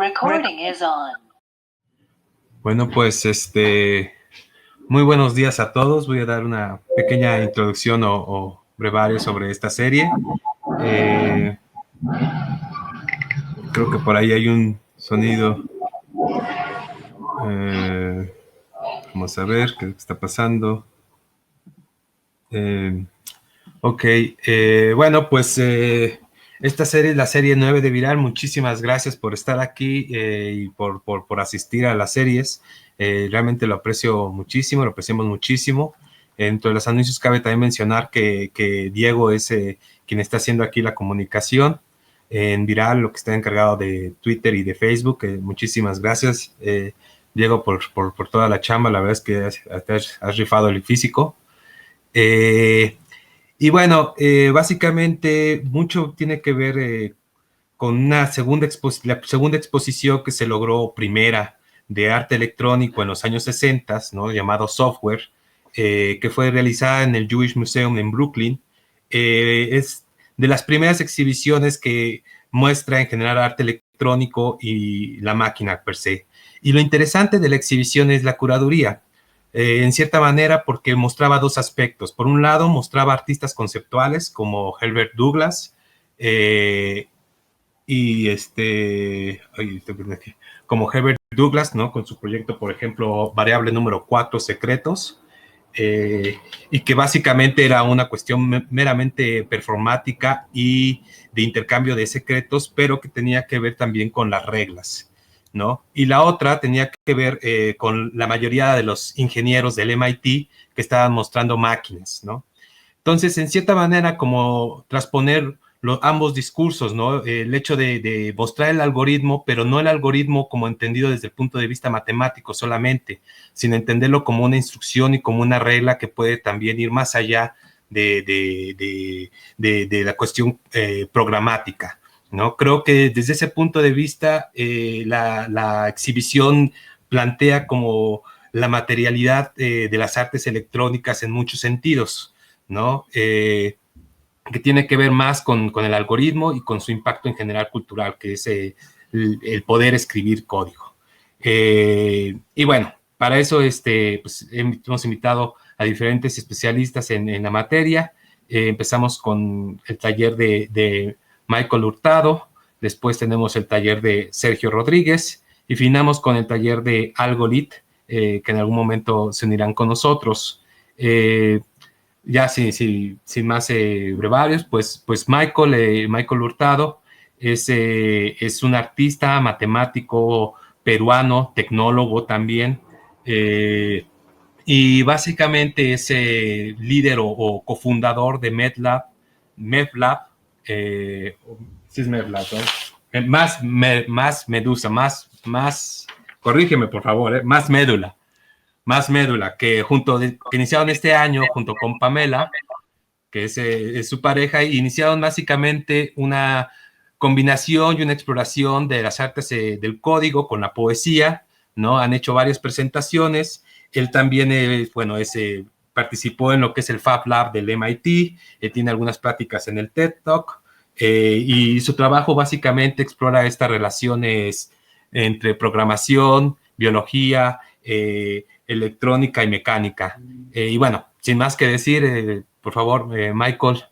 Recording is on. Bueno, pues muy buenos días a todos. Voy a dar una pequeña introducción o brevario sobre esta serie. Creo que por ahí hay un sonido. Vamos a ver qué está pasando. Ok, bueno, pues esta serie es la serie 9 de Viral. Muchísimas gracias por estar aquí y por asistir a las series. Realmente lo aprecio muchísimo, lo apreciamos muchísimo. Entre los anuncios cabe también mencionar que Diego es quien está haciendo aquí la comunicación en Viral, lo que está encargado de Twitter y de Facebook. Muchísimas gracias, Diego, por toda la chamba. La verdad es que has rifado el físico. Y bueno, básicamente mucho tiene que ver con una la segunda exposición que se logró primera de arte electrónico en los años 60, ¿no? Llamado Software, que fue realizada en el Jewish Museum en Brooklyn. Es de las primeras exhibiciones que muestra en general arte electrónico y la máquina per se. Y lo interesante de la exhibición es la curaduría. En cierta manera, porque mostraba dos aspectos. Por un lado, mostraba artistas conceptuales como Herbert Douglas y como Herbert Douglas, ¿no? Con su proyecto, por ejemplo, Variable número 4, Secretos, y que básicamente era una cuestión meramente performática y de intercambio de secretos, pero que tenía que ver también con las reglas, ¿no? Y la otra tenía que ver con la mayoría de los ingenieros del MIT que estaban mostrando máquinas, ¿no? Entonces, en cierta manera, como transponer ambos discursos, ¿no? El hecho de mostrar el algoritmo, pero no el algoritmo como entendido desde el punto de vista matemático solamente, sino entenderlo como una instrucción y como una regla que puede también ir más allá de la cuestión programática, ¿no? Creo que desde ese punto de vista, la exhibición plantea como la materialidad de las artes electrónicas en muchos sentidos, ¿no? Que tiene que ver más con el algoritmo y con su impacto en general cultural, que es el poder escribir código. Y bueno, para eso pues, hemos invitado a diferentes especialistas en la materia. Empezamos con el taller de Michael Hurtado, después tenemos el taller de Sergio Rodríguez y finamos con el taller de Algolit, que en algún momento se unirán con nosotros. Ya sin más brevarios, pues Michael Hurtado es un artista, matemático peruano, tecnólogo también, y básicamente es líder o cofundador de MEDLab, sí es MEDLab, ¿no? Más Medusa, corrígeme por favor, más médula, que que iniciaron este año junto con Pamela, que es su pareja, e iniciaron básicamente una combinación y una exploración de las artes del código con la poesía, ¿no? Han hecho varias presentaciones. Él también, participó en lo que es el Fab Lab del MIT, tiene algunas prácticas en el TED Talk, y su trabajo básicamente explora estas relaciones entre programación, biología, electrónica y mecánica. Y bueno, sin más que decir, por favor, Michael.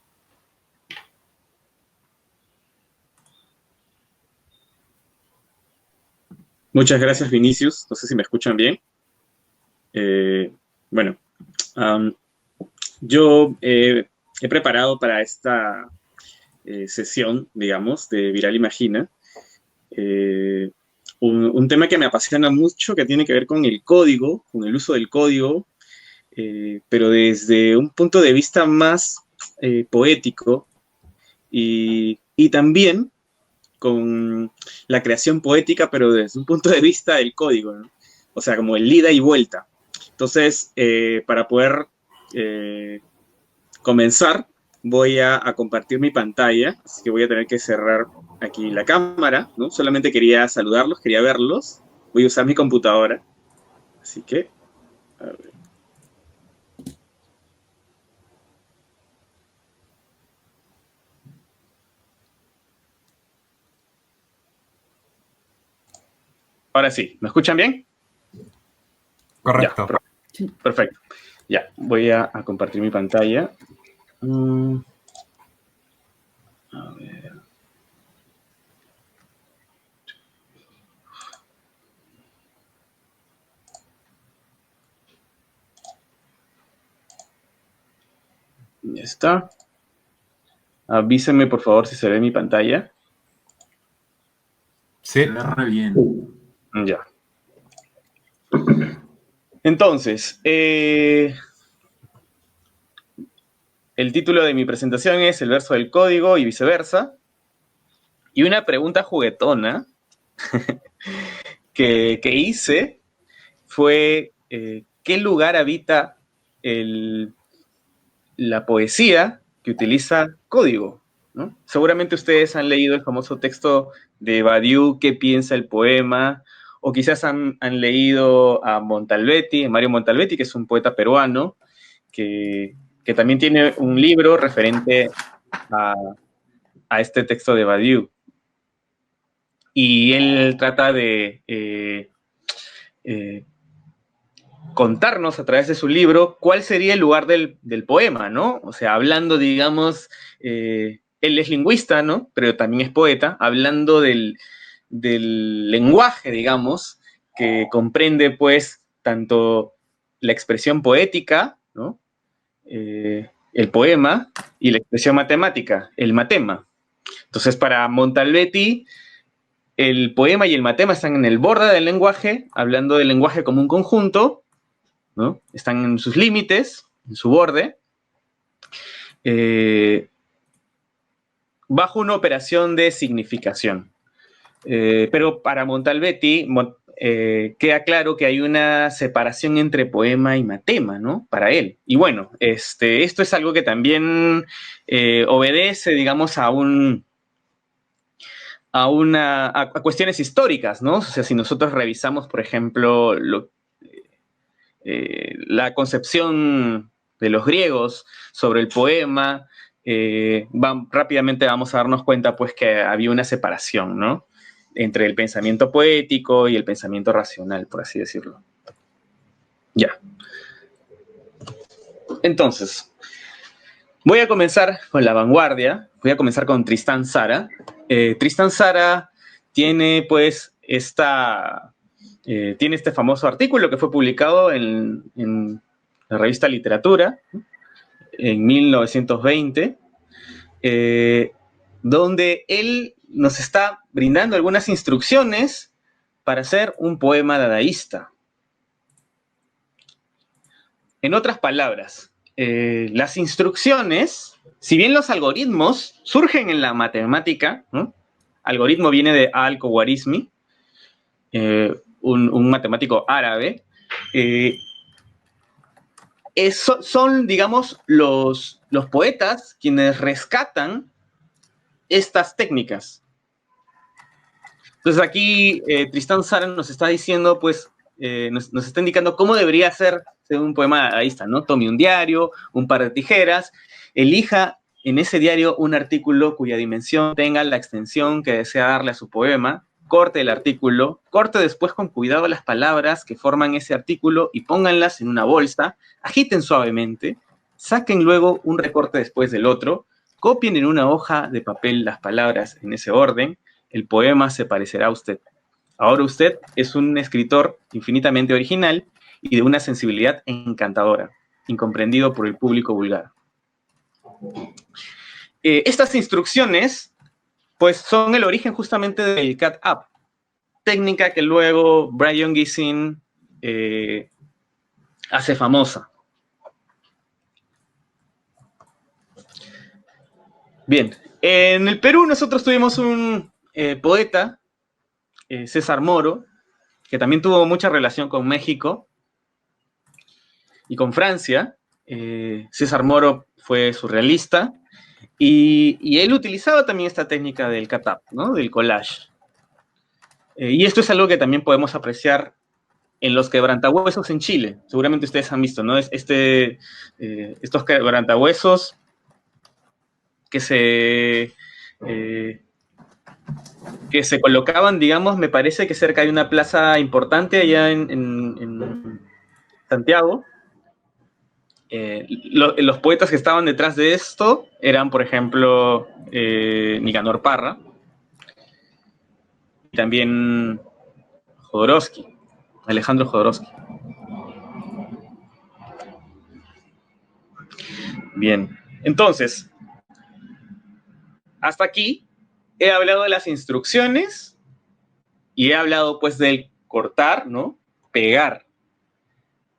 Muchas gracias, Vinicius. No sé si me escuchan bien. Bueno, yo he preparado para esta sesión, digamos, de Viral Imagina, un tema que me apasiona mucho, que tiene que ver con el código, con el uso del código, pero desde un punto de vista más poético y también con la creación poética, pero desde un punto de vista del código, ¿no? O sea, como el ida y vuelta. Entonces, para poder comenzar, voy a compartir mi pantalla, así que voy a tener que cerrar aquí la cámara, ¿no? Solamente quería saludarlos, quería verlos. Voy a usar mi computadora, así que, a ver. Ahora sí, ¿me escuchan bien? Correcto. Ya, perfecto. Ya, voy a compartir mi pantalla. A ver. Ya está. Avísenme, por favor, si se ve mi pantalla. Sí. Se ve re bien. Ya. Entonces, el título de mi presentación es El verso del código y viceversa. Y una pregunta juguetona que hice fue, ¿qué lugar habita la poesía que utiliza código? ¿No? Seguramente ustedes han leído el famoso texto de Badiou, ¿Qué piensa el poema? O quizás han leído a Montalbetti, Mario Montalbetti, que es un poeta peruano, que también tiene un libro referente a este texto de Badiou. Y él trata de contarnos a través de su libro cuál sería el lugar del poema, ¿no? O sea, hablando, digamos, él es lingüista, ¿no? Pero también es poeta, hablando del lenguaje, digamos, que comprende, pues, tanto la expresión poética, ¿no? El poema, y la expresión matemática, el matema. Entonces, para Montalbetti, el poema y el matema están en el borde del lenguaje, hablando del lenguaje como un conjunto, ¿no? Están en sus límites, en su borde, bajo una operación de significación. Pero para Montalbetti queda claro que hay una separación entre poema y matema, ¿no? Para él. Y bueno, esto es algo que también obedece, digamos, a cuestiones históricas, ¿no? O sea, si nosotros revisamos, por ejemplo, la concepción de los griegos sobre el poema, rápidamente vamos a darnos cuenta, pues, que había una separación, ¿no? Entre el pensamiento poético y el pensamiento racional, por así decirlo. Ya. Entonces, voy a comenzar con la vanguardia, voy a comenzar con Tristán Tzara. Tristán Tzara tiene, pues, tiene este famoso artículo que fue publicado en la revista Literatura en 1920, donde él nos está brindando algunas instrucciones para hacer un poema dadaísta. En otras palabras, las instrucciones, si bien los algoritmos surgen en la matemática, ¿no? Algoritmo viene de Al-Khwarizmi, un matemático árabe, son, digamos, los poetas quienes rescatan estas técnicas. Entonces aquí Tristán Tzara nos está diciendo, pues, nos está indicando cómo debería ser un poema dadaísta, ¿no? Tome un diario, un par de tijeras, elija en ese diario un artículo cuya dimensión tenga la extensión que desea darle a su poema, corte el artículo, corte después con cuidado las palabras que forman ese artículo y pónganlas en una bolsa, agiten suavemente, saquen luego un recorte después del otro, copien en una hoja de papel las palabras en ese orden, el poema se parecerá a usted. Ahora usted es un escritor infinitamente original y de una sensibilidad encantadora, incomprendido por el público vulgar. Estas instrucciones, pues, son el origen justamente del cat-up, técnica que luego Brian Gysin hace famosa. Bien, en el Perú nosotros tuvimos un poeta, César Moro, que también tuvo mucha relación con México y con Francia. César Moro fue surrealista y él utilizaba también esta técnica del cat-up, ¿no? Del collage. Y esto es algo que también podemos apreciar en los quebrantahuesos en Chile. Seguramente ustedes han visto, ¿no? Estos quebrantahuesos que que se colocaban, digamos, me parece que cerca de una plaza importante allá en Santiago. Los poetas que estaban detrás de esto eran, por ejemplo, Nicanor Parra y también Jodorowsky, Alejandro Jodorowsky. Bien, entonces, hasta aquí he hablado de las instrucciones y he hablado pues del cortar, ¿no? Pegar.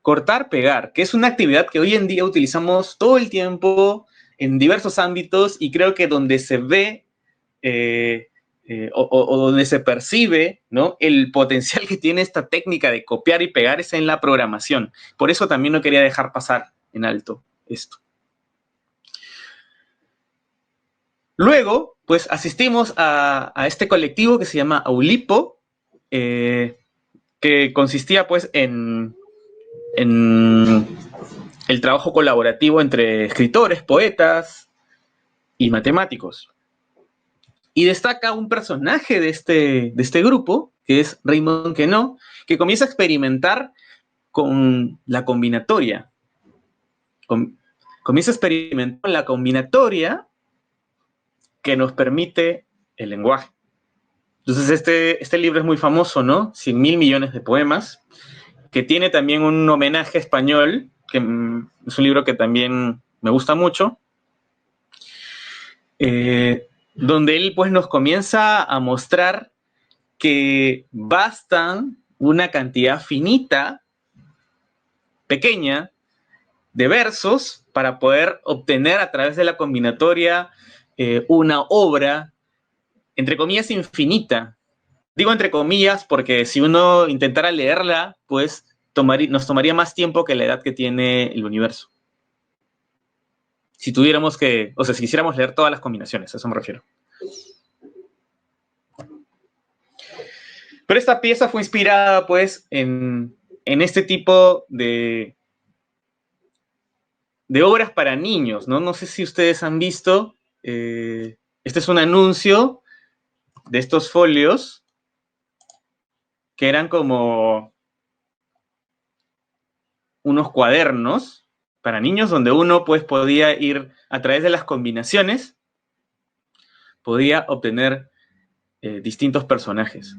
Cortar, pegar, que es una actividad que hoy en día utilizamos todo el tiempo en diversos ámbitos y creo que donde se ve o donde se percibe, ¿no?, el potencial que tiene esta técnica de copiar y pegar es en la programación. Por eso también no quería dejar pasar en alto esto. Luego, pues asistimos a este colectivo que se llama Aulipo, que consistía pues en el trabajo colaborativo entre escritores, poetas y matemáticos. Y destaca un personaje de este grupo, que es Raymond Queneau, que comienza a experimentar con la combinatoria. Comienza a experimentar con la combinatoria que nos permite el lenguaje. Entonces este libro es muy famoso, ¿no? 100.000 millones de poemas, que tiene también un homenaje español, que es un libro que también me gusta mucho, donde él pues nos comienza a mostrar que bastan una cantidad finita, pequeña, de versos para poder obtener a través de la combinatoria una obra, entre comillas, infinita. Digo entre comillas porque si uno intentara leerla, pues nos tomaría más tiempo que la edad que tiene el universo. Si tuviéramos que, o sea, si quisiéramos leer todas las combinaciones, a eso me refiero. Pero esta pieza fue inspirada, pues, en este tipo de obras para niños, ¿no? No sé si ustedes han visto, este es un anuncio de estos folios que eran como unos cuadernos para niños donde uno pues podía ir a través de las combinaciones, podía obtener distintos personajes.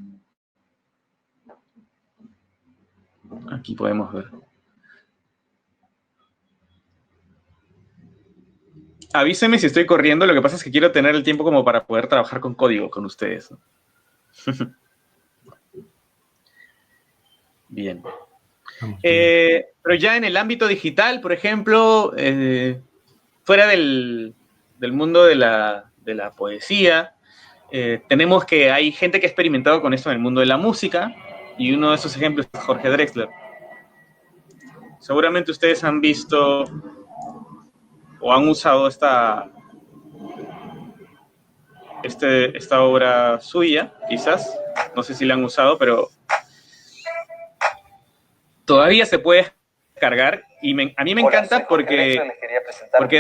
Aquí podemos ver. Avísenme si estoy corriendo, lo que pasa es que quiero tener el tiempo como para poder trabajar con código con ustedes, ¿no? Bien. Pero ya en el ámbito digital, por ejemplo, fuera del mundo de la poesía, tenemos que hay gente que ha experimentado con esto en el mundo de la música, y uno de esos ejemplos es Jorge Drexler. Seguramente ustedes han visto o han usado esta obra suya, quizás. No sé si la han usado, pero todavía se puede descargar. Y a mí me encanta porque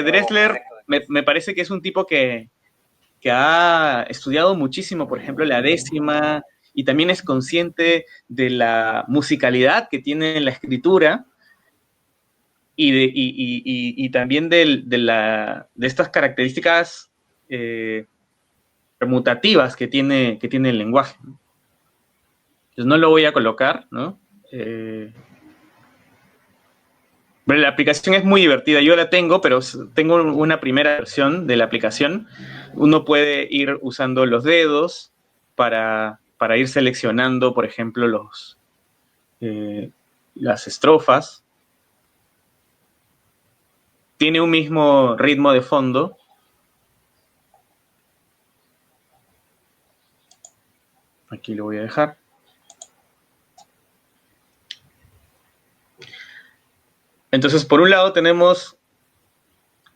Drexler me parece que es un tipo que ha estudiado muchísimo, por ejemplo, la décima, y también es consciente de la musicalidad que tiene la escritura y también de estas características permutativas que tiene el lenguaje. Entonces no lo voy a colocar, ¿no? Pero la aplicación es muy divertida. Yo la tengo, pero tengo una primera versión de la aplicación. Uno puede ir usando los dedos para ir seleccionando, por ejemplo, las estrofas. Tiene un mismo ritmo de fondo. Aquí lo voy a dejar. Entonces, por un lado tenemos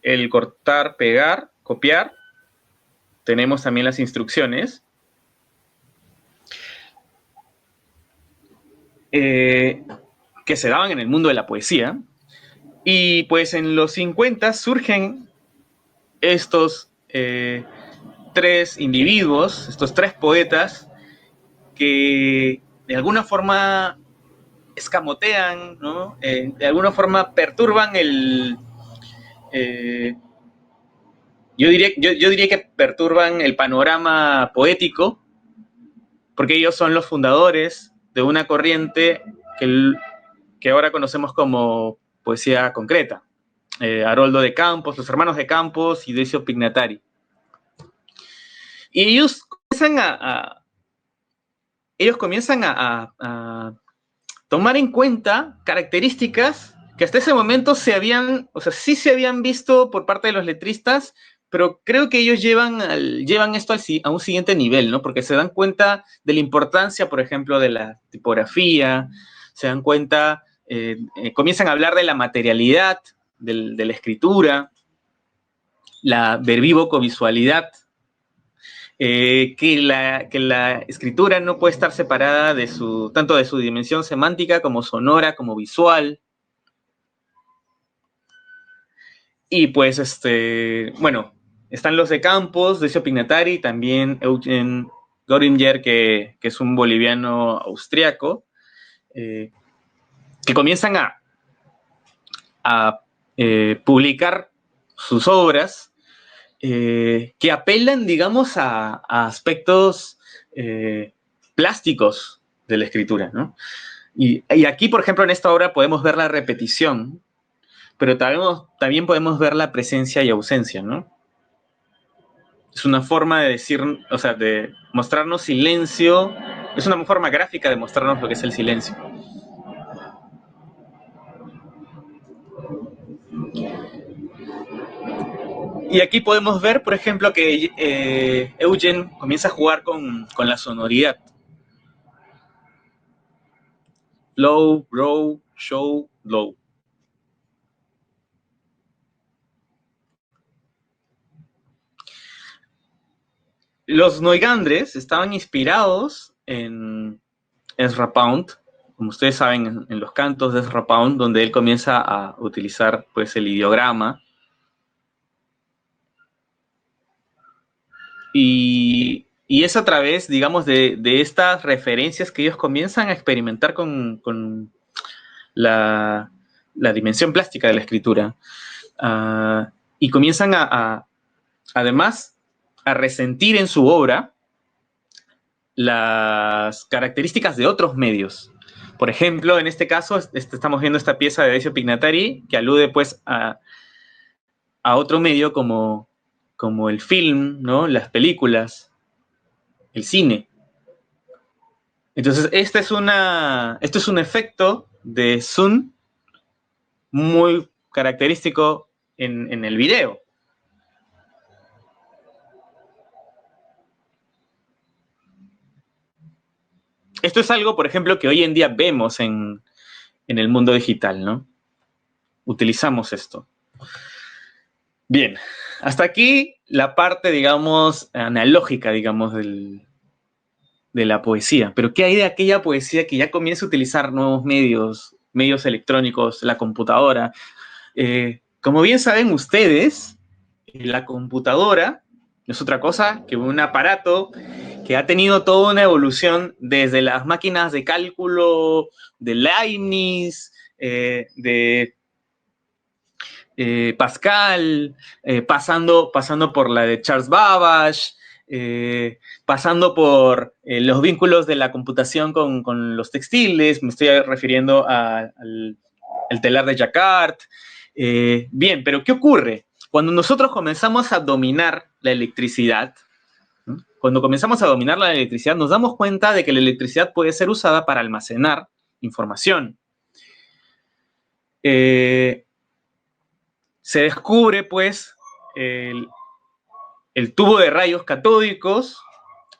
el cortar, pegar, copiar. Tenemos también las instrucciones. Que se daban en el mundo de la poesía. Y pues en los 50 surgen estos tres individuos, estos tres poetas, que de alguna forma escamotean, ¿no? De alguna forma perturban eh, yo diría que perturban el panorama poético, porque ellos son los fundadores de una corriente que ahora conocemos como poesía concreta. Haroldo de Campos, los hermanos de Campos y Decio Pignatari. Y ellos comienzan a tomar en cuenta características que hasta ese momento sí se habían visto por parte de los letristas, pero creo que ellos llevan esto a un siguiente nivel, ¿no? Porque se dan cuenta de la importancia, por ejemplo, de la tipografía, se dan cuenta, comienzan a hablar de la materialidad de la escritura, la verbívoco-visualidad, que la escritura no puede estar separada tanto de su dimensión semántica como sonora, como visual. Y pues, bueno, están los de Campos, Decio Pignatari, también Eugen Göringer, que es un boliviano austriaco, que comienzan a publicar sus obras, que apelan, digamos, a aspectos plásticos de la escritura, ¿no? Y aquí, por ejemplo, en esta obra podemos ver la repetición, pero también podemos ver la presencia y ausencia, ¿no? Es una forma de decir, o sea, de mostrarnos silencio, es una forma gráfica de mostrarnos lo que es el silencio. Y aquí podemos ver, por ejemplo, que Eugen comienza a jugar con la sonoridad. Low, row, show, low. Los Noigandres estaban inspirados en Ezra Pound, como ustedes saben, en los cantos de Ezra Pound, donde él comienza a utilizar pues, el ideograma. Y es a través, digamos, de estas referencias que ellos comienzan a experimentar con la dimensión plástica de la escritura. Y comienzan además, a resentir en su obra las características de otros medios. Por ejemplo, en este caso, estamos viendo esta pieza de Decio Pignatari, que alude pues a otro medio como el film, ¿no? Las películas, el cine. Entonces, este es un efecto de zoom muy característico en el video. Esto es algo, por ejemplo, que hoy en día vemos en el mundo digital, ¿no? Utilizamos esto. Bien, hasta aquí la parte, digamos, analógica, digamos, de la poesía. Pero ¿qué hay de aquella poesía que ya comienza a utilizar nuevos medios electrónicos, la computadora? Como bien saben ustedes, la computadora no es otra cosa que un aparato que ha tenido toda una evolución desde las máquinas de cálculo de Leibniz, de Pascal, pasando por la de Charles Babbage, pasando por los vínculos de la computación con los textiles, me estoy refiriendo al telar de Jacquard. Bien, pero ¿qué ocurre? Cuando nosotros comenzamos a dominar la electricidad, ¿no? Cuando comenzamos a dominar la electricidad, nos damos cuenta de que la electricidad puede ser usada para almacenar información. Se descubre, pues, el tubo de rayos catódicos,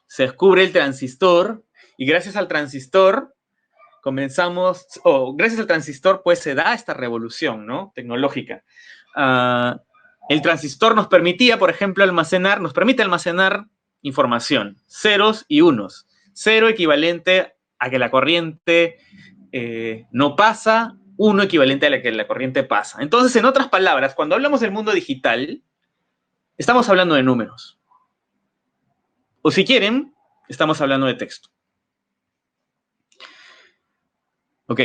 se descubre el transistor, y gracias al transistor pues se da esta revolución, ¿no? Tecnológica. El transistor nos permitía, por ejemplo, nos permite almacenar información, ceros y unos. Cero equivalente a que la corriente no pasa, uno equivalente a la que la corriente pasa. Entonces, en otras palabras, cuando hablamos del mundo digital, estamos hablando de números. O si quieren, estamos hablando de texto. Ok,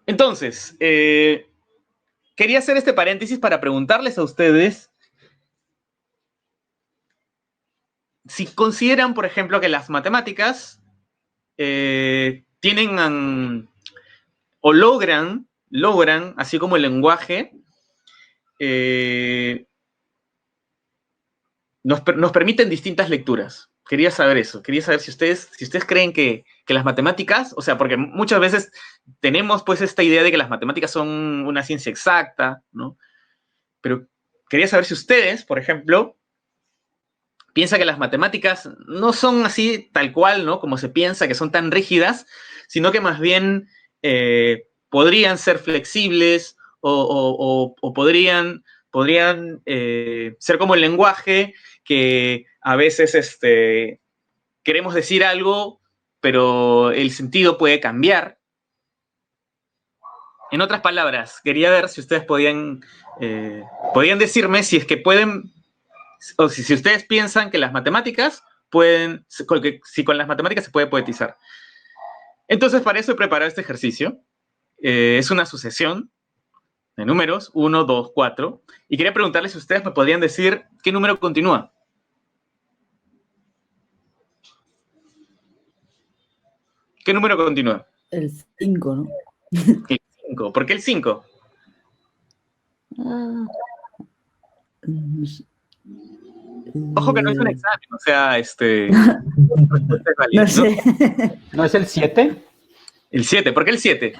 entonces, quería hacer este paréntesis para preguntarles a ustedes si consideran, por ejemplo, que las matemáticas tienen o logran, así como el lenguaje, nos permiten distintas lecturas. Quería saber eso. Quería saber si ustedes creen que las matemáticas, o sea, porque muchas veces tenemos pues esta idea de que las matemáticas son una ciencia exacta, ¿no? Pero quería saber si ustedes, por ejemplo, piensan que las matemáticas no son así tal cual, ¿no? Como se piensa, que son tan rígidas, sino que más bien podrían ser flexibles o podrían ser como el lenguaje que a veces queremos decir algo, pero el sentido puede cambiar. En otras palabras, quería ver si ustedes podían decirme si es que pueden, o si ustedes piensan que las matemáticas pueden, si con las matemáticas se puede poetizar. Entonces, para eso he preparado este ejercicio. Es una sucesión de números, 1, 2, 4, y quería preguntarles si ustedes me podrían decir qué número continúa. ¿Qué número continúa? El 5, ¿no? El 5. ¿Por qué el 5? Ojo que no es un examen, o sea, no sé. ¿No es el 7? El 7, ¿por qué el 7?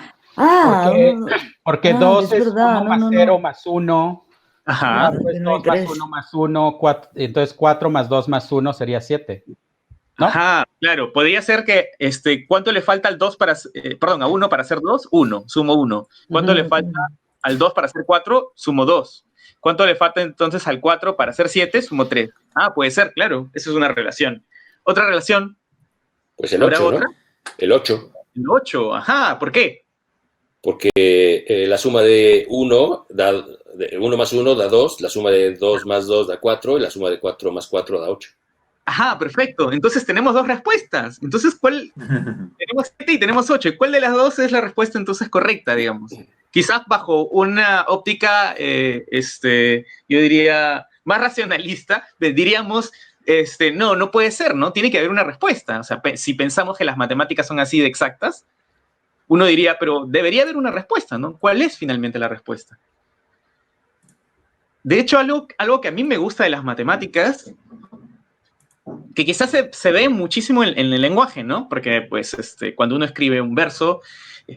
Porque 2 es verdad, 1 más 0 más 1. Ajá. 4 es 2 más 1 más 1. 4, entonces 4 más 2 más 1 sería 7. ¿No? Ajá, claro. Podría ser que, ¿cuánto le falta al 2 para, a 1 para hacer 2? 1, sumo 1. ¿Cuánto le falta al 2 para hacer 4? Sumo 2. ¿Cuánto le falta entonces al 4 para hacer 7? Sumo 3. Ah, puede ser, claro. Eso es una relación. ¿Otra relación? Pues el 8, ¿no? El 8. El 8, ajá. ¿Por qué? Porque la suma de 1 más 1 da 2, la suma de 2 más 2 da 4 y la suma de 4 más 4 da 8. Ajá, perfecto. Entonces tenemos dos respuestas. Entonces, ¿cuál? Tenemos 7 y tenemos 8. ¿Cuál de las dos es la respuesta entonces correcta, digamos? Quizás bajo una óptica, yo diría, más racionalista, diríamos, no puede ser, ¿no? Tiene que haber una respuesta. O sea, si pensamos que las matemáticas son así de exactas, uno diría, pero debería haber una respuesta, ¿no? ¿Cuál es finalmente la respuesta? De hecho, algo que a mí me gusta de las matemáticas, que quizás se ve muchísimo en el lenguaje, ¿no? Porque, pues, cuando uno escribe un verso,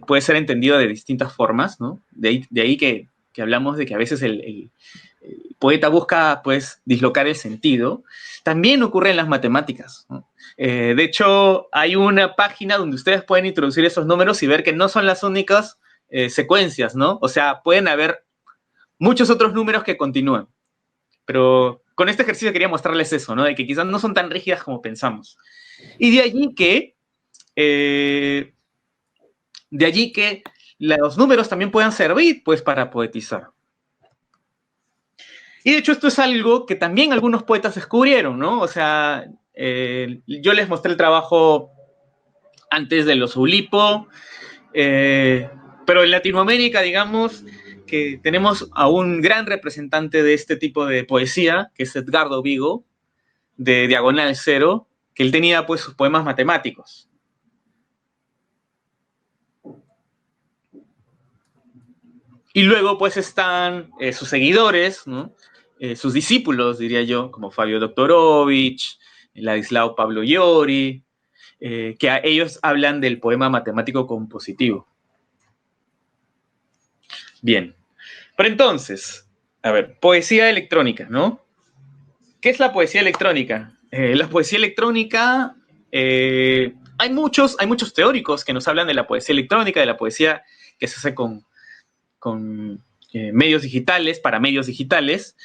puede ser entendido de distintas formas, ¿no? De ahí que hablamos de que a veces el poeta busca, pues, dislocar el sentido. También ocurre en las matemáticas, ¿no? De hecho, hay una página donde ustedes pueden introducir esos números y ver que no son las únicas secuencias, ¿no? O sea, pueden haber muchos otros números que continúan. Pero con este ejercicio quería mostrarles eso, ¿no? De que quizás no son tan rígidas como pensamos. Y de allí que los números también puedan servir, pues, para poetizar. Y de hecho esto es algo que también algunos poetas descubrieron, ¿no? O sea, yo les mostré el trabajo antes de los Oulipo, pero en Latinoamérica, digamos, que tenemos a un gran representante de este tipo de poesía, que es Edgardo Vigo, de Diagonal Cero, que él tenía pues sus poemas matemáticos. Y luego pues están sus seguidores, ¿no? Sus discípulos, diría yo, como Fabio Doktorovich, Ladislao Pablo Iori, que a ellos hablan del poema matemático compositivo. Bien, pero entonces, a ver, poesía electrónica, ¿no? ¿Qué es la poesía electrónica? La poesía electrónica, hay muchos teóricos que nos hablan de la poesía electrónica, de la poesía que se hace con medios digitales, para medios digitales.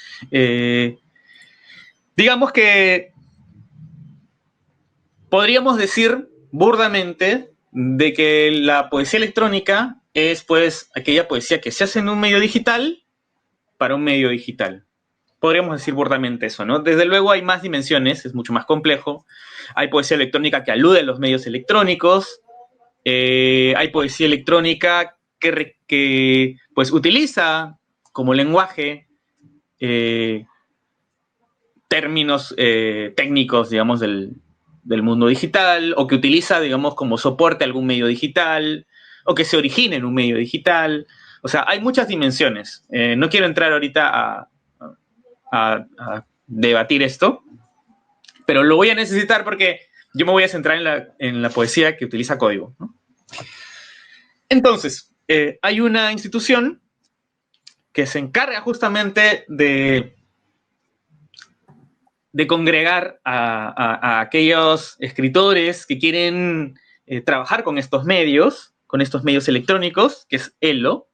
Digamos que podríamos decir burdamente de que la poesía electrónica es pues aquella poesía que se hace en un medio digital para un medio digital. Podríamos decir burdamente eso, ¿no? Desde luego hay más dimensiones, es mucho más complejo. Hay poesía electrónica que alude a los medios electrónicos. Hay poesía electrónica que pues utiliza como lenguaje términos técnicos, digamos, del mundo digital, o que utiliza, digamos, como soporte algún medio digital, o que se origina en un medio digital. O sea, hay muchas dimensiones. No quiero entrar ahorita a debatir esto, pero lo voy a necesitar porque yo me voy a centrar en la poesía que utiliza código, ¿no? Entonces, hay una institución que se encarga justamente de congregar a aquellos escritores que quieren trabajar con estos medios electrónicos, que es Elo.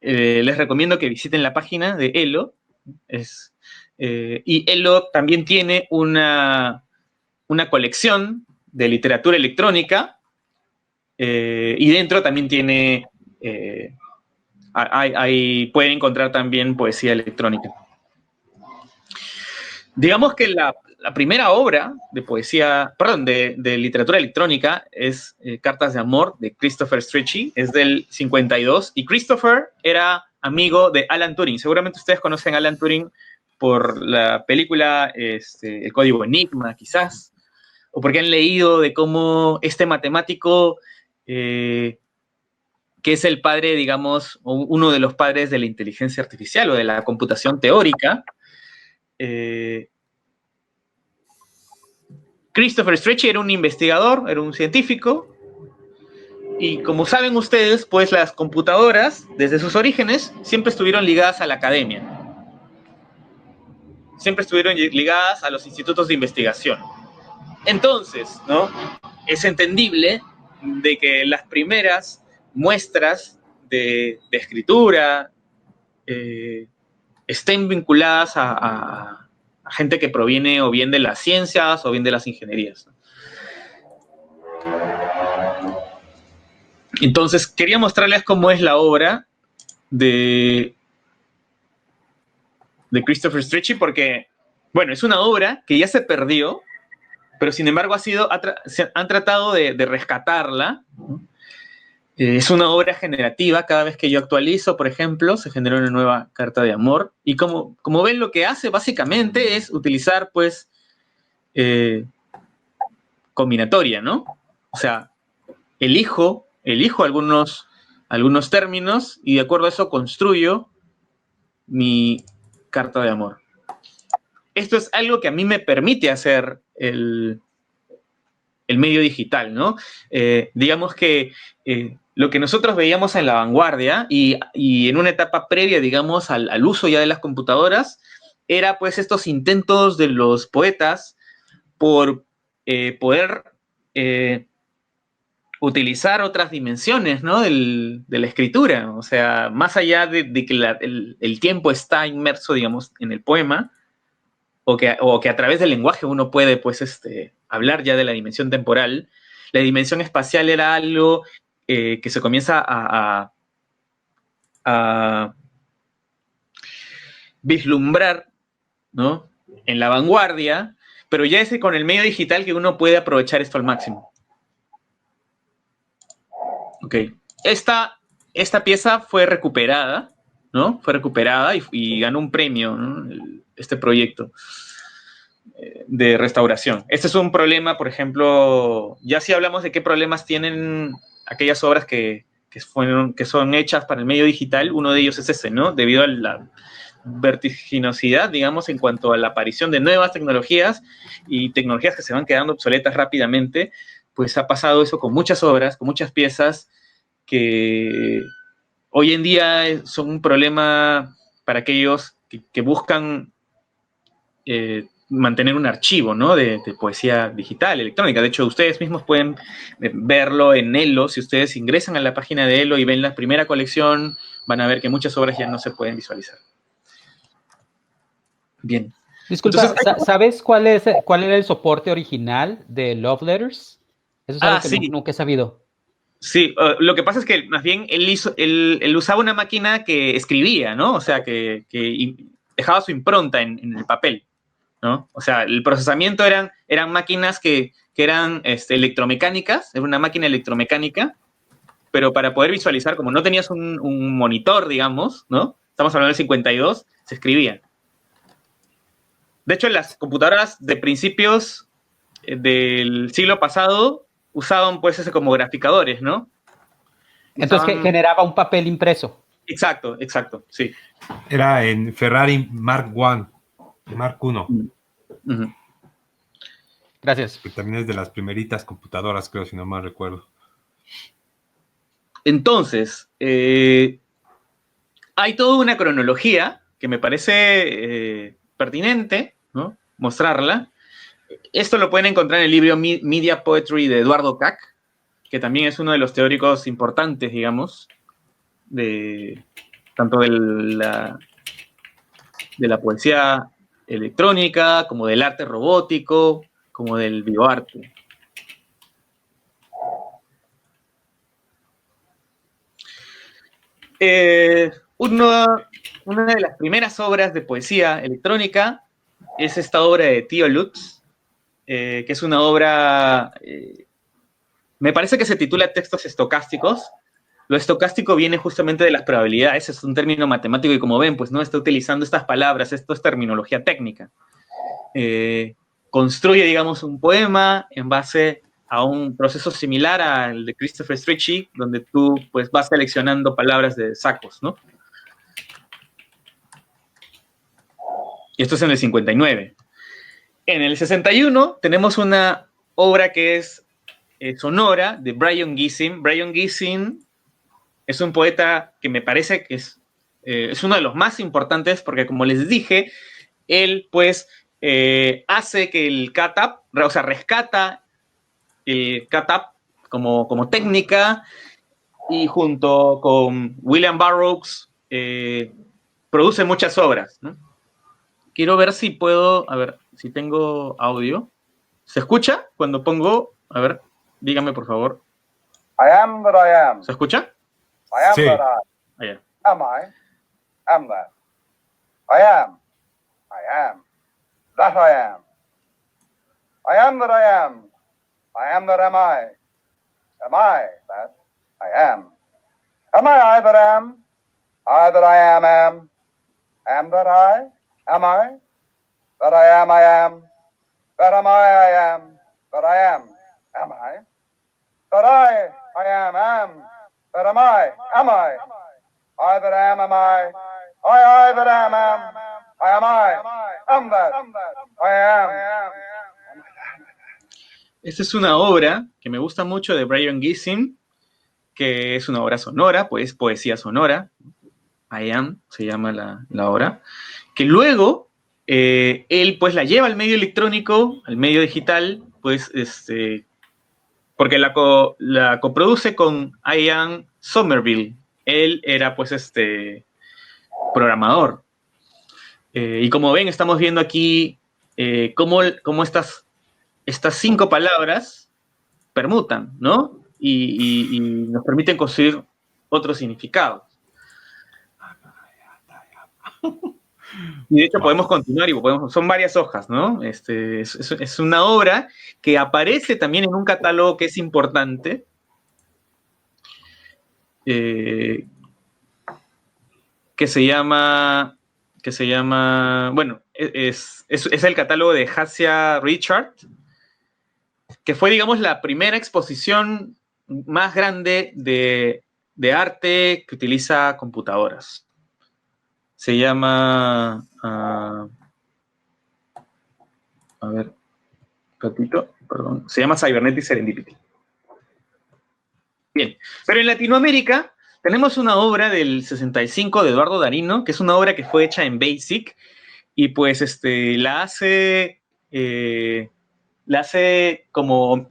Les recomiendo que visiten la página de Elo. Y Elo también tiene una colección de literatura electrónica, y dentro también tiene, pueden encontrar también poesía electrónica. Digamos que la primera obra de poesía, perdón, de literatura electrónica es Cartas de Amor, de Christopher Strachey, es del 52, y Christopher era amigo de Alan Turing. Seguramente ustedes conocen a Alan Turing por la película El Código Enigma, quizás, o porque han leído de cómo este matemático, que es el padre, digamos, o uno de los padres de la inteligencia artificial o de la computación teórica, Christopher Strachey era un investigador, era un científico, y como saben ustedes, pues las computadoras, desde sus orígenes, siempre estuvieron ligadas a la academia. Siempre estuvieron ligadas a los institutos de investigación. Entonces, ¿no? Es entendible de que las primeras muestras de escritura estén vinculadas a gente que proviene o bien de las ciencias o bien de las ingenierías. Entonces, quería mostrarles cómo es la obra de Christopher Strachey, porque, bueno, es una obra que ya se perdió, pero sin embargo han tratado de rescatarla. Es una obra generativa. Cada vez que yo actualizo, por ejemplo, se genera una nueva carta de amor. Y como ven, lo que hace básicamente es utilizar, pues, combinatoria, ¿no? O sea, elijo algunos términos y de acuerdo a eso construyo mi carta de amor. Esto es algo que a mí me permite hacer el medio digital, ¿no? Digamos que lo que nosotros veíamos en la vanguardia y en una etapa previa, digamos, al uso ya de las computadoras, era pues estos intentos de los poetas por poder utilizar otras dimensiones, ¿no? de la escritura. O sea, más allá de que el tiempo está inmerso, digamos, en el poema, o que a través del lenguaje uno puede, pues, hablar ya de la dimensión temporal, la dimensión espacial era algo que se comienza a vislumbrar, ¿no? En la vanguardia, pero ya es con el medio digital que uno puede aprovechar esto al máximo. Ok. Esta pieza fue recuperada, ¿no? Fue recuperada y ganó un premio, ¿no? Este proyecto de restauración. Este es un problema, por ejemplo, ya si hablamos de qué problemas tienen aquellas obras que son hechas para el medio digital, uno de ellos es ese, ¿no? Debido a la vertiginosidad, digamos, en cuanto a la aparición de nuevas tecnologías y tecnologías que se van quedando obsoletas rápidamente, pues ha pasado eso con muchas obras, con muchas piezas que hoy en día son un problema para aquellos que buscan mantener un archivo, ¿no? de poesía digital, electrónica. De hecho, ustedes mismos pueden verlo en Elo. Si ustedes ingresan a la página de Elo y ven la primera colección, van a ver que muchas obras ya no se pueden visualizar. Bien. Disculpa, entonces, ¿sabes cuál era el soporte original de Love Letters? Eso es algo que sí. nunca he sabido. Sí, lo que pasa es que más bien él usaba una máquina que escribía, ¿no? O sea, que dejaba su impronta en el papel, ¿no? O sea, el procesamiento eran máquinas que eran electromecánicas, era una máquina electromecánica, pero para poder visualizar, como no tenías un monitor, digamos, ¿no? Estamos hablando del 52, se escribía. De hecho, las computadoras de principios del siglo pasado usaban, pues, ese como graficadores, ¿no? Entonces generaba un papel impreso. Exacto, sí. Era en Ferrari Mark I, Mark I. Uh-huh. Gracias. Que también es de las primeritas computadoras, creo, si no mal recuerdo. Entonces, hay toda una cronología que me parece pertinente, ¿no? Mostrarla. Esto lo pueden encontrar en el libro Media Poetry de Eduardo Kac, que también es uno de los teóricos importantes, digamos, tanto de la poesía electrónica, como del arte robótico, como del bioarte. Una de las primeras obras de poesía electrónica es esta obra de Tío Lutz, que es una obra, me parece que se titula Textos estocásticos. Lo estocástico viene justamente de las probabilidades, es un término matemático y como ven, pues no está utilizando estas palabras, esto es terminología técnica. Construye, digamos, un poema en base a un proceso similar al de Christopher Strachey, donde tú pues vas seleccionando palabras de sacos, ¿no? Y esto es en el 59. En el 61 tenemos una obra que es sonora de Brian Gysin. Brian Gysin es un poeta que me parece que es uno de los más importantes porque, como les dije, él pues hace que el cat-up, o sea, rescata el cat-up como técnica y junto con William Burroughs produce muchas obras, ¿no? Quiero ver si puedo, a ver, si tengo audio. ¿Se escucha cuando pongo? A ver, dígame por favor. I am that I am. ¿Se escucha? I am Sí. that I Allá. am. I am that. I am. I am. That I am. I am that I am. I am that am I. Am I that I am? Am I that am? I that I am. Am that I? Am I? That I am, I am. That am I am. That I am. Am I? That I am. That am I. Am I? I that am I. I that am. I am I. Am that. I am. Esta es una obra que me gusta mucho de Brian Gysin, que es una obra sonora, pues poesía sonora. I Am se llama la obra, que luego él pues la lleva al medio electrónico, al medio digital, pues porque la coproduce con Ian Somerville. Él era pues programador. Y como ven, estamos viendo aquí cómo estas 5 palabras permutan, ¿no? Y nos permiten construir otros significados. Y de hecho podemos continuar y son varias hojas, ¿no? Es una obra que aparece también en un catálogo que es importante, que se llama, bueno, es el catálogo de Hasia Richard, que fue, digamos, la primera exposición más grande de arte que utiliza computadoras. Se llama, a ver, ratito, perdón, se llama Cybernetic Serendipity. Bien, pero en Latinoamérica tenemos una obra del 65 de Eduardo Darino, que es una obra que fue hecha en BASIC, y pues la hace como,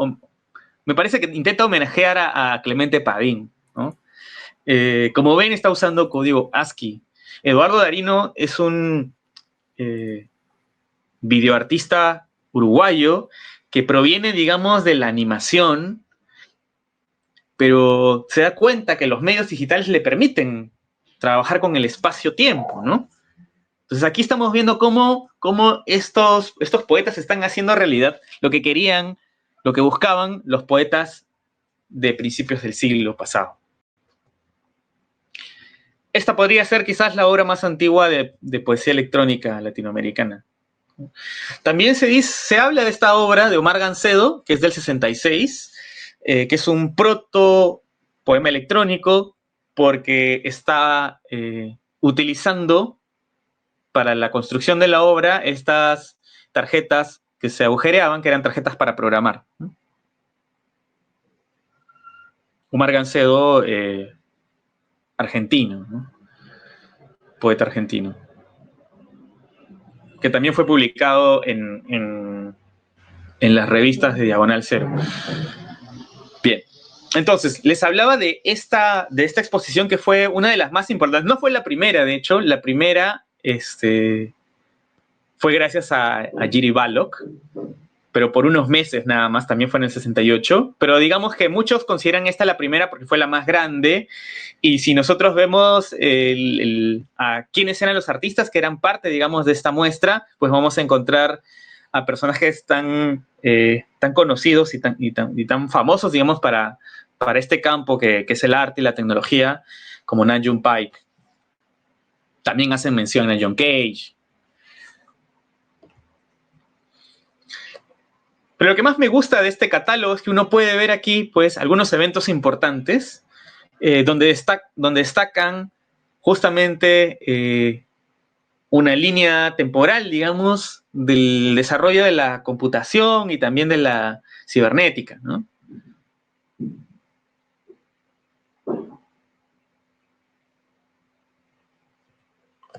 me parece que intenta homenajear a Clemente Padín, ¿no? Como ven, está usando código ASCII. Eduardo Darino es un videoartista uruguayo que proviene, digamos, de la animación, pero se da cuenta que los medios digitales le permiten trabajar con el espacio-tiempo, ¿no? Entonces aquí estamos viendo cómo estos poetas están haciendo realidad lo que querían, lo que buscaban los poetas de principios del siglo pasado. Esta podría ser quizás la obra más antigua de poesía electrónica latinoamericana. También se habla de esta obra de Omar Gancedo, que es del 66, que es un proto poema electrónico porque está utilizando para la construcción de la obra estas tarjetas que se agujereaban, que eran tarjetas para programar. Omar Gancedo, argentino, ¿no? Poeta argentino, que también fue publicado en las revistas de Diagonal Cero. Bien, entonces, les hablaba de esta exposición que fue una de las más importantes. No fue la primera, de hecho, la primera fue gracias a Jiri Balog, pero por unos meses nada más, también fue en el 68, pero digamos que muchos consideran esta la primera porque fue la más grande, y si nosotros vemos a quiénes eran los artistas que eran parte, digamos, de esta muestra, pues vamos a encontrar a personajes tan conocidos y tan famosos, digamos, para este campo que es el arte y la tecnología, como Na June Paik. También hacen mención a John Cage. Pero lo que más me gusta de este catálogo es que uno puede ver aquí, pues, algunos eventos importantes donde destacan justamente una línea temporal, digamos, del desarrollo de la computación y también de la cibernética, ¿no?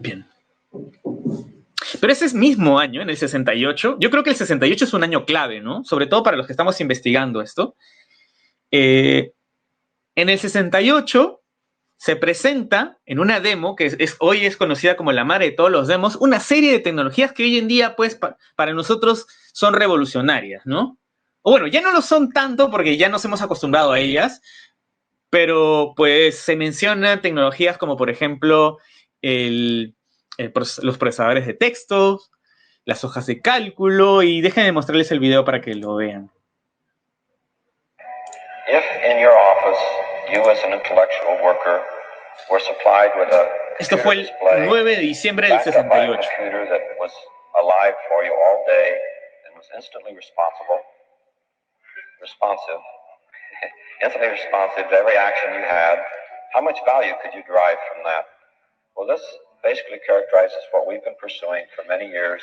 Bien. Pero ese mismo año, en el 68, yo creo que el 68 es un año clave, ¿no? Sobre todo para los que estamos investigando esto. En el 68 se presenta en una demo, que hoy es conocida como la madre de todos los demos, una serie de tecnologías que hoy en día, pues, para nosotros son revolucionarias, ¿no? O bueno, ya no lo son tanto porque ya nos hemos acostumbrado a ellas, pero pues se mencionan tecnologías como, por ejemplo, los procesadores de texto, las hojas de cálculo, y déjenme mostrarles el video para que lo vean. If in your office, you as an intellectual worker were supplied with a Esto fue el 9 de diciembre del 68. computer that was alive for you all day and was instantly responsive, instantly responsive to every action you had, how much value could you derive from that? Well, this basically characterizes what we've been pursuing for many years.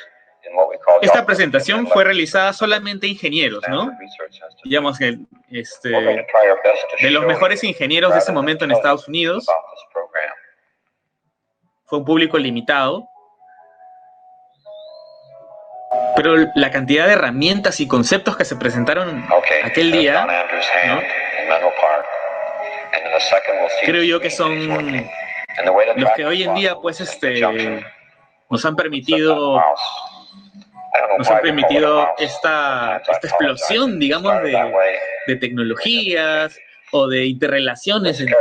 Esta presentación fue realizada solamente ingenieros, ¿no? Digamos que de los mejores ingenieros de ese momento en Estados Unidos. Fue un público limitado. Pero la cantidad de herramientas y conceptos que se presentaron aquel día, ¿no? Creo yo que son los que hoy en día, pues, nos han permitido esta explosión, digamos, de tecnologías o de interrelaciones entre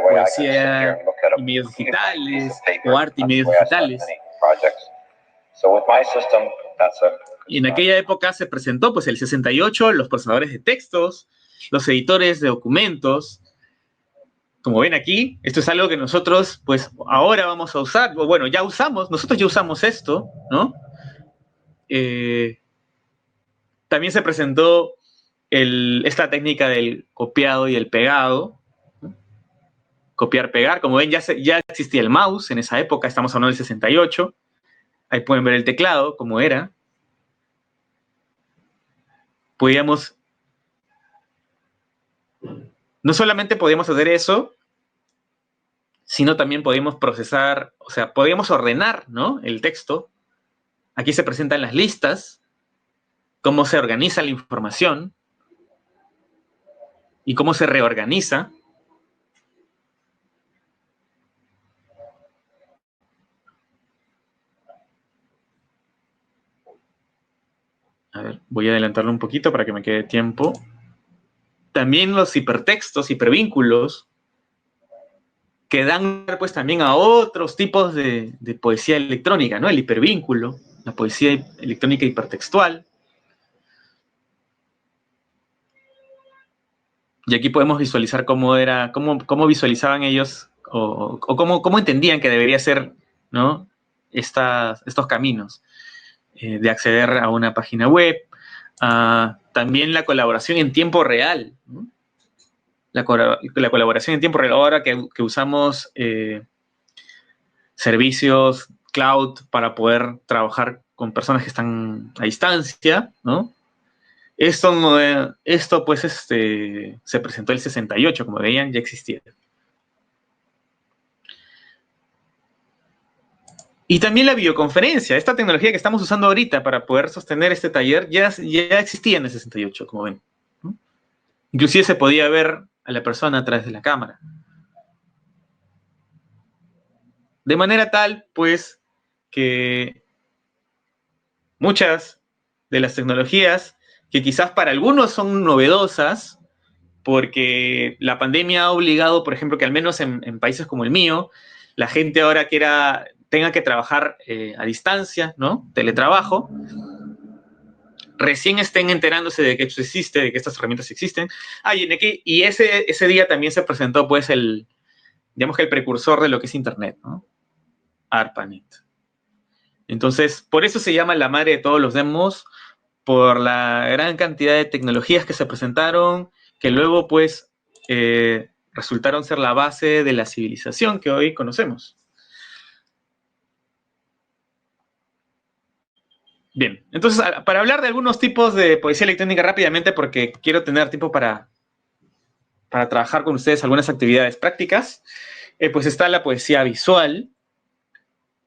poesía y medios digitales, o arte y medios digitales. Y en aquella época se presentó, pues, el 68, los procesadores de textos, los editores de documentos. Como ven aquí, esto es algo que nosotros, pues, ahora vamos a usar, o bueno, nosotros ya usamos esto, ¿no? También se presentó esta técnica del copiado y el pegado, ¿no? Copiar-pegar. Como ven, ya existía el mouse en esa época, estamos hablando del 68. Ahí pueden ver el teclado, cómo era. No solamente podíamos hacer eso, sino también podíamos procesar, o sea, podíamos ordenar, ¿no?, el texto. Aquí se presentan las listas, cómo se organiza la información y cómo se reorganiza. A ver, voy a adelantarlo un poquito para que me quede tiempo. También los hipertextos, hipervínculos, que dan pues también a otros tipos de poesía electrónica, ¿no? El hipervínculo, la poesía electrónica hipertextual. Y aquí podemos visualizar cómo visualizaban ellos o cómo entendían que debería ser, ¿no? Estos caminos de acceder a una página web. También la colaboración en tiempo real, ¿no? La colaboración en tiempo real. Ahora que usamos servicios cloud para poder trabajar con personas que están a distancia, ¿no? Esto pues se presentó el 68, como veían, ya existía. Y también la videoconferencia, esta tecnología que estamos usando ahorita para poder sostener este taller, ya existía en el 68, como ven, ¿no? Inclusive se podía ver a la persona a través de la cámara. De manera tal, pues, que muchas de las tecnologías que quizás para algunos son novedosas, porque la pandemia ha obligado, por ejemplo, que al menos en países como el mío, la gente ahora tenga que trabajar a distancia, ¿no? Teletrabajo, recién estén enterándose de que esto existe, de que estas herramientas existen. Y ese día también se presentó, pues, digamos que el precursor de lo que es Internet, ¿no? ARPANET. Entonces, por eso se llama la madre de todos los demos, por la gran cantidad de tecnologías que se presentaron, que luego, pues, resultaron ser la base de la civilización que hoy conocemos. Bien, entonces, para hablar de algunos tipos de poesía electrónica rápidamente, porque quiero tener tiempo para trabajar con ustedes algunas actividades prácticas, pues está la poesía visual.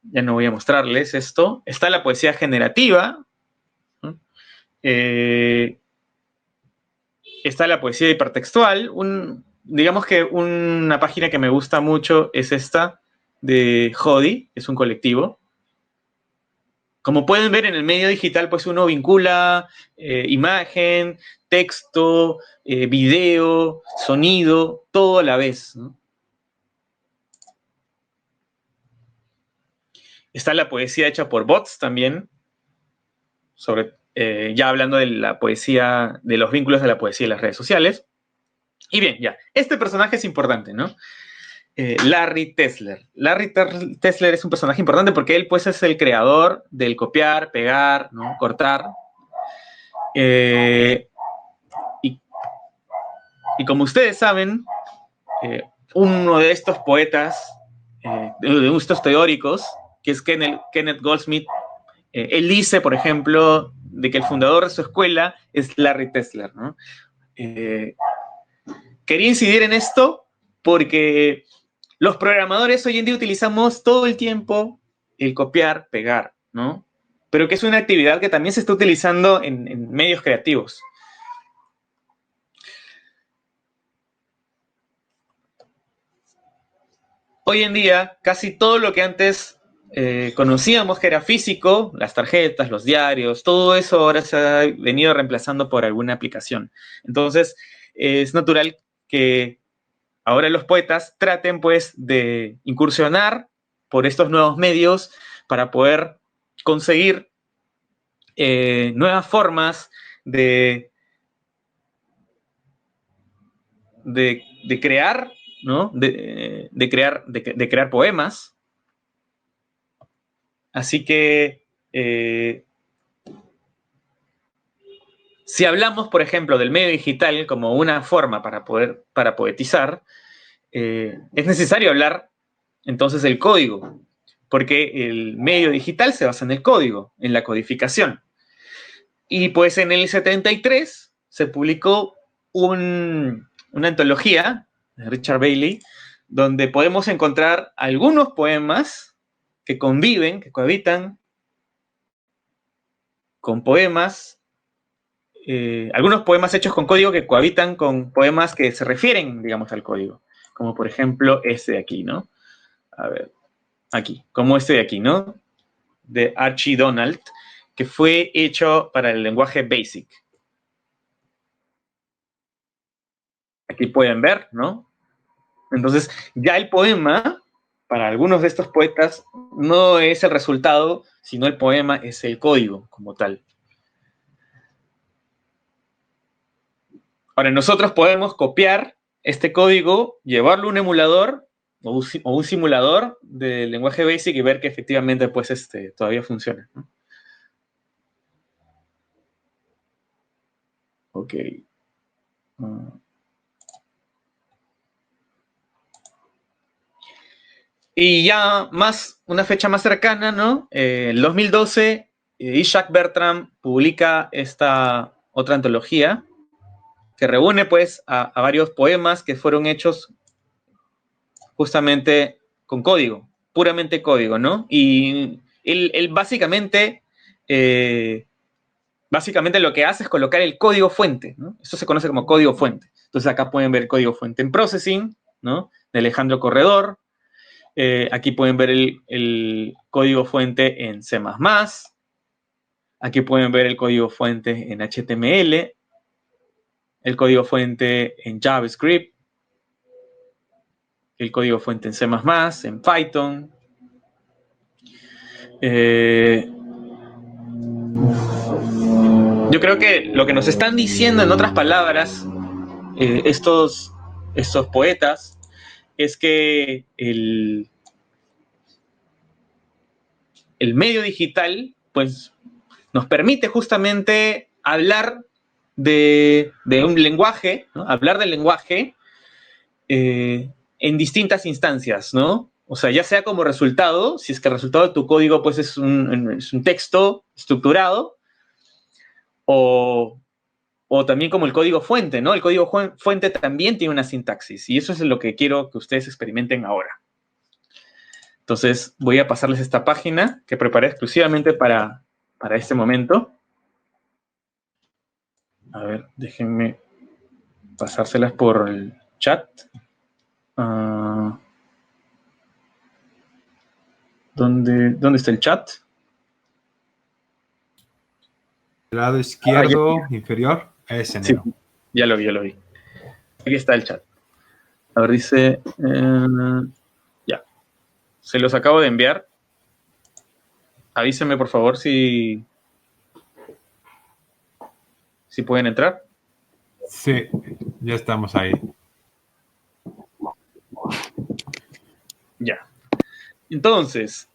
Ya no voy a mostrarles esto. Está la poesía generativa, ¿no? Está la poesía hipertextual. Digamos que una página que me gusta mucho es esta de Jodi, es un colectivo. Como pueden ver en el medio digital, pues uno vincula imagen, texto, video, sonido, todo a la vez, ¿no? Está la poesía hecha por bots también, ya hablando de la poesía, de los vínculos de la poesía y las redes sociales. Y bien, ya, este personaje es importante, ¿no? Larry Tesler. Larry Tesler es un personaje importante porque él, pues, es el creador del copiar, pegar, ¿no? Cortar. Y como ustedes saben, uno de estos poetas, de estos teóricos, que es Kenneth Goldsmith, él dice, por ejemplo, de que el fundador de su escuela es Larry Tesler, ¿no? Quería incidir en esto porque los programadores hoy en día utilizamos todo el tiempo el copiar, pegar, ¿no? Pero que es una actividad que también se está utilizando en medios creativos. Hoy en día, casi todo lo que antes conocíamos que era físico, las tarjetas, los diarios, todo eso ahora se ha venido reemplazando por alguna aplicación. Entonces, es natural que ahora los poetas traten, pues, de incursionar por estos nuevos medios para poder conseguir nuevas formas de crear, ¿no? De crear poemas. Así que, si hablamos, por ejemplo, del medio digital como una forma para poetizar, es necesario hablar entonces del código, porque el medio digital se basa en el código, en la codificación. Y pues en el 73 se publicó una antología de Richard Bailey, donde podemos encontrar algunos poemas que conviven, que cohabitan con poemas, algunos poemas hechos con código que cohabitan con poemas que se refieren, digamos, al código, como por ejemplo este de aquí, ¿no? A ver, aquí, como este de aquí, ¿no? De Archie Donald, que fue hecho para el lenguaje BASIC. Aquí pueden ver, ¿no? Entonces, ya el poema, para algunos de estos poetas, no es el resultado, sino el poema es el código como tal. Ahora, nosotros podemos copiar este código, llevarlo a un emulador o un simulador del lenguaje BASIC y ver que efectivamente pues, todavía funciona, ¿no? Ok. Y ya una fecha más cercana, ¿no? El 2012, Ishak Bertram publica esta otra antología que reúne pues a varios poemas que fueron hechos justamente con código, puramente código, ¿no? Y él básicamente lo que hace es colocar el código fuente, ¿no? Eso se conoce como código fuente. Entonces acá pueden ver el código fuente en Processing, ¿no? De Alejandro Corredor. Aquí pueden ver el código fuente en C++. Aquí pueden ver el código fuente en HTML. El código fuente en JavaScript. El código fuente en C++, en Python. Yo creo que lo que nos están diciendo, en otras palabras, estos poetas, es que el medio digital, pues, nos permite justamente hablar de un lenguaje, ¿no? Hablar del lenguaje en distintas instancias, ¿no? O sea, ya sea como resultado, si es que el resultado de tu código pues es un texto estructurado, o también como el código fuente, ¿no? El código fuente también tiene una sintaxis, y eso es lo que quiero que ustedes experimenten ahora. Entonces, voy a pasarles esta página que preparé exclusivamente para este momento. A ver, déjenme pasárselas por el chat. ¿Dónde está el chat? El lado izquierdo inferior es enero. Sí, ya lo vi. Aquí está el chat. A ver, dice... ya. Se los acabo de enviar. Avísenme, por favor, si pueden entrar. Sí, ya estamos ahí. Ya. Entonces,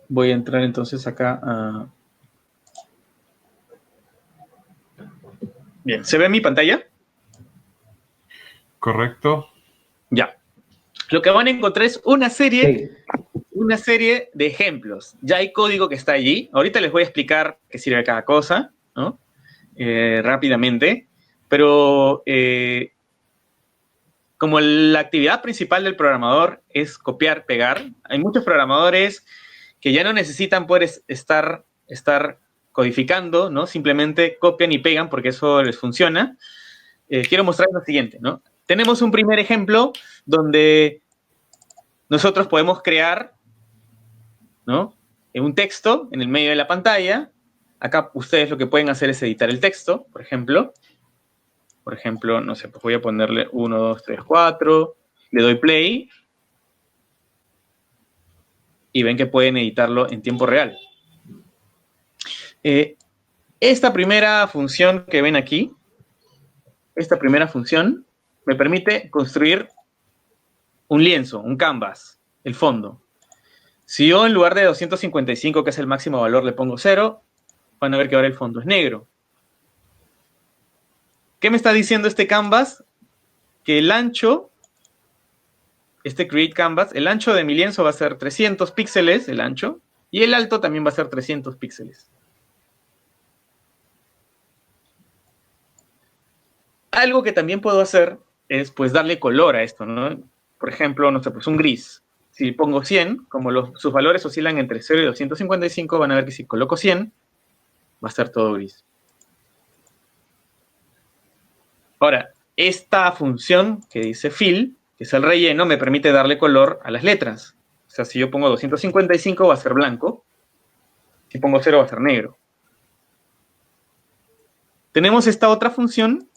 voy a entrar entonces acá a... Bien, ¿se ve mi pantalla? Correcto. Ya. Lo que van a encontrar es una serie de ejemplos. Ya hay código que está allí. Ahorita les voy a explicar qué sirve cada cosa, ¿no? Rápidamente. Pero como la actividad principal del programador es copiar, pegar, hay muchos programadores que ya no necesitan poder estar codificando, ¿no? Simplemente copian y pegan porque eso les funciona. Quiero mostrar lo siguiente, ¿no? Tenemos un primer ejemplo donde nosotros podemos crear, ¿no? Un texto en el medio de la pantalla. Acá ustedes lo que pueden hacer es editar el texto, por ejemplo. Por ejemplo, no sé, pues voy a ponerle 1, 2, 3, 4. Le doy play. Y ven que pueden editarlo en tiempo real. Esta primera función que ven aquí, esta primera función, me permite construir un lienzo, un canvas, el fondo. Si yo en lugar de 255, que es el máximo valor, le pongo 0, van a ver que ahora el fondo es negro. ¿Qué me está diciendo este canvas? Que el ancho, este create canvas, el ancho de mi lienzo va a ser 300 píxeles, el ancho, y el alto también va a ser 300 píxeles. Algo que también puedo hacer es pues darle color a esto, ¿no? Por ejemplo, no sé, pues un gris. Si pongo 100, como sus valores oscilan entre 0 y 255, van a ver que si coloco 100, va a ser todo gris. Ahora, esta función que dice fill, que es el relleno, me permite darle color a las letras. O sea, si yo pongo 255 va a ser blanco, si pongo 0 va a ser negro. tenemos esta otra función,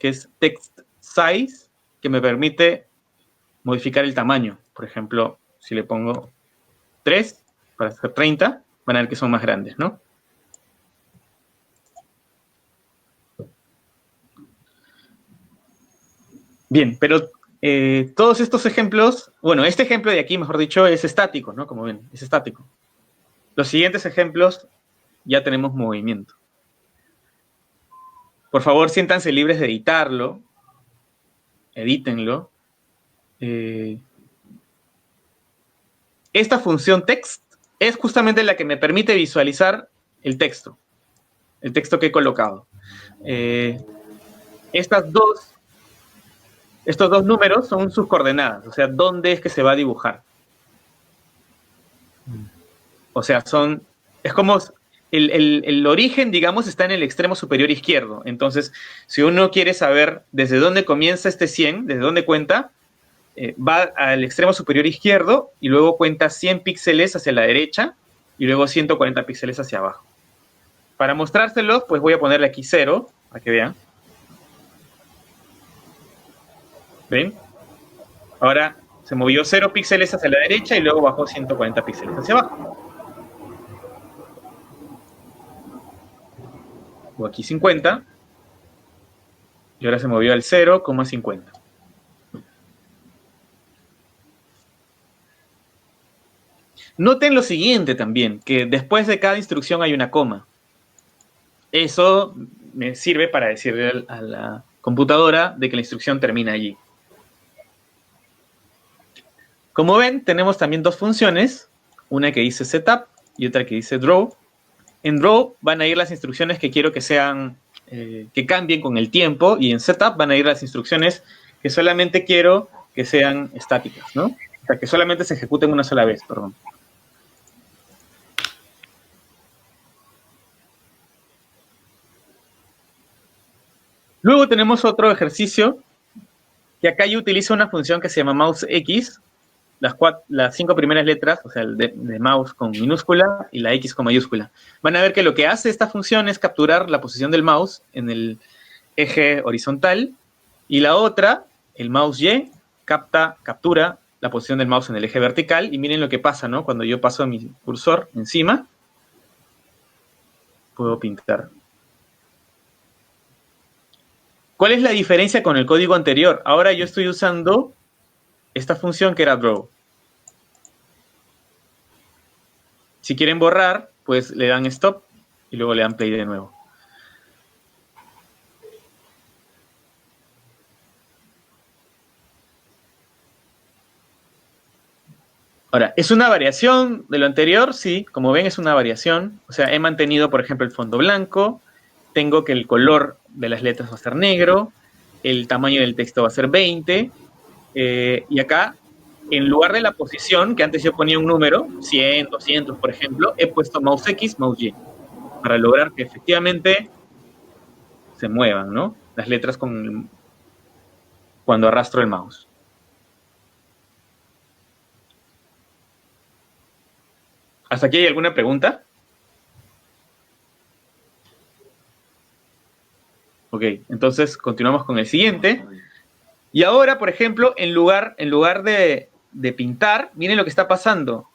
que es text size, que me permite modificar el tamaño. Por ejemplo, si le pongo 3 para hacer 30, van a ver que son más grandes, ¿no? Bien, pero todos estos ejemplos, bueno, este ejemplo de aquí, mejor dicho, es estático, ¿no? Como ven, es estático. Los siguientes ejemplos ya tenemos movimiento. Por favor, siéntanse libres de editarlo. Edítenlo. Esta función text es justamente la que me permite visualizar el texto que he colocado. Estos dos números son sus coordenadas, o sea, dónde es que se va a dibujar. O sea, es como el origen, digamos, está en el extremo superior izquierdo. Entonces, si uno quiere saber desde dónde comienza este 100, desde dónde cuenta, va al extremo superior izquierdo y luego cuenta 100 píxeles hacia la derecha y luego 140 píxeles hacia abajo. Para mostrárselos, pues voy a ponerle aquí 0, para que vean. ¿Ven? Ahora se movió 0 píxeles hacia la derecha y luego bajó 140 píxeles hacia abajo. O aquí 50. Y ahora se movió al 0,50. Noten lo siguiente también, que después de cada instrucción hay una coma. Eso me sirve para decirle a la computadora de que la instrucción termina allí. Como ven, tenemos también dos funciones, una que dice setup y otra que dice draw. En draw van a ir las instrucciones que quiero que sean, que cambien con el tiempo, y en setup van a ir las instrucciones que solamente quiero que sean estáticas, ¿no? O sea, que solamente se ejecuten una sola vez, perdón. Luego tenemos otro ejercicio, que acá yo utilizo una función que se llama mouse X, las 5 primeras letras, o sea, el de mouse con minúscula y la X con mayúscula. Van a ver que lo que hace esta función es capturar la posición del mouse en el eje horizontal, y la otra, el mouse Y, captura la posición del mouse en el eje vertical, y miren lo que pasa, ¿no? Cuando yo paso mi cursor encima, puedo pintar. ¿Cuál es la diferencia con el código anterior? Ahora yo estoy usando esta función que era draw. Si quieren borrar, pues le dan stop y luego le dan play de nuevo. Ahora, ¿es una variación de lo anterior? Sí, como ven es una variación. O sea, he mantenido, por ejemplo, el fondo blanco. Tengo que el color de las letras va a ser negro. El tamaño del texto va a ser 20. Y acá, en lugar de la posición, que antes yo ponía un número, 100, 200, por ejemplo, he puesto mouse X, mouse Y, para lograr que efectivamente se muevan, ¿no? Las letras cuando arrastro el mouse. ¿Hasta aquí hay alguna pregunta? Ok, entonces continuamos con el siguiente. Y ahora, por ejemplo, en lugar de pintar, miren lo que está pasando.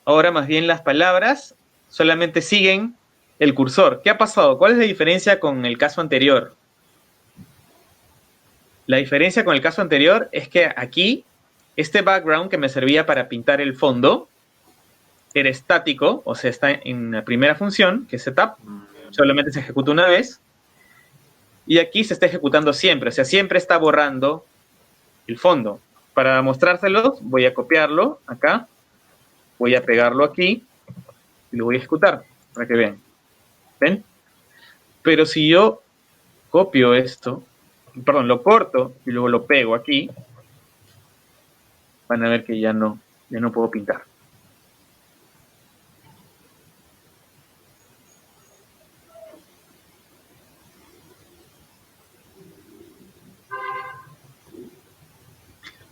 Ahora más bien las palabras solamente siguen el cursor. ¿Qué ha pasado? ¿Cuál es la diferencia con el caso anterior? La diferencia con el caso anterior es que aquí, este background que me servía para pintar el fondo, era estático, o sea, está en la primera función, que es setup, solamente se ejecuta una vez, y aquí se está ejecutando siempre, o sea, siempre está borrando el fondo. Para mostrárselos, voy a copiarlo acá, voy a pegarlo aquí, y lo voy a ejecutar, para que vean. ¿Ven? Pero si yo copio esto, perdón, lo corto, y luego lo pego aquí, van a ver que ya no puedo pintar.